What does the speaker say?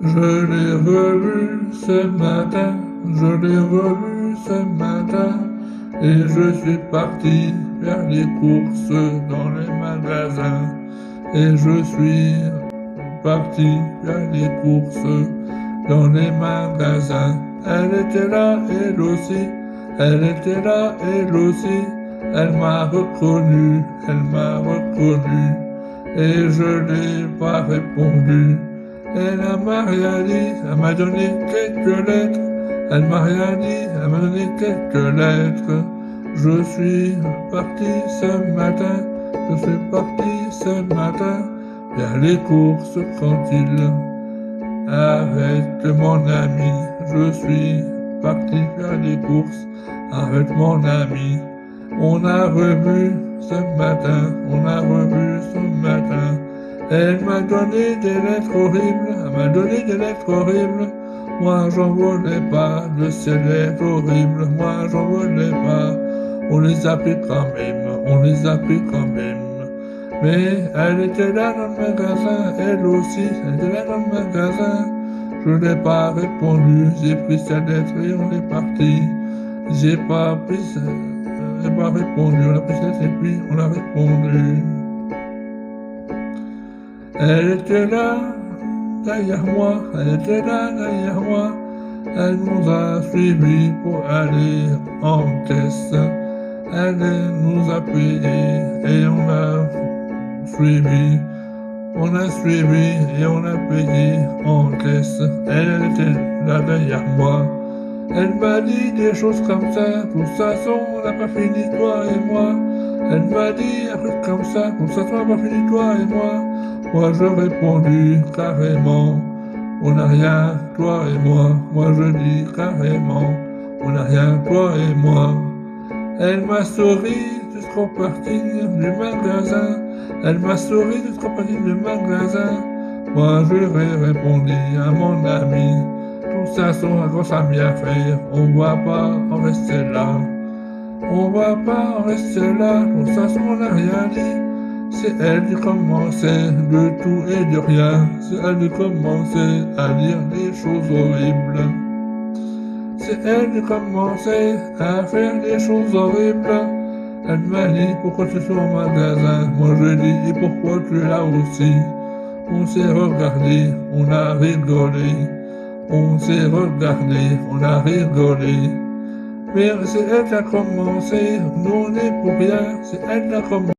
Je l'ai revu ce matin, je l'ai revu ce matin, et je suis parti faire les courses dans les magasins. Et je suis parti faire les courses dans les magasins. Elle était là, elle aussi, elle était là, elle aussi. Elle m'a reconnu, et je n'ai pas répondu. Elle m'a rien dit, elle m'a donné quelques lettres. Elle m'a rien dit, elle m'a donné quelques lettres. Je suis parti ce matin, je suis parti ce matin faire les courses tranquilles avec mon ami. Je suis parti faire les courses avec mon ami. On a revu ce matin, on a revu ce matin. Elle m'a donné des lettres horribles, elle m'a donné des lettres horribles. Moi j'en voulais pas de ces lettres horribles, moi j'en voulais pas. On les a pris quand même, on les a pris quand même. Mais elle était là dans le magasin, elle aussi, elle était là dans le magasin. Je n'ai pas répondu, j'ai pris sa lettre et on est parti. J'ai pas répondu, on a pris sa lettre et puis on a répondu. Elle était là, derrière moi, elle était là, derrière moi. Elle nous a suivis pour aller en caisse. Elle nous a payé et on a suivi. On a suivi et on a payé en caisse. Elle était là derrière moi. Elle m'a dit des choses comme ça, de toute façon on n'a pas fini toi et moi. Elle m'a dit un truc comme ça, de toute façon on n'a pas fini toi et moi. Moi je répondu carrément, on n'a rien, toi et moi. Moi je dis carrément, on n'a rien, toi et moi. Elle m'a souri jusqu'au parking du magasin. Elle m'a souri jusqu'au parking du magasin. Moi je lui ai répondu à mon ami, tout ça sont un grosse ami à faire. On va pas en rester là. On va pas en rester là. Tout ça on n'a rien dit. C'est elle qui commençait de tout et de rien. C'est elle qui commençait à dire des choses horribles. C'est elle qui commençait à faire des choses horribles. Elle m'a dit pourquoi tu es au magasin. Moi je dis et pourquoi tu es là aussi. On s'est regardé, on a rigolé. On s'est regardé, on a rigolé. Mais c'est elle qui a commencé, nous on est pour rien, c'est elle qui a commencé.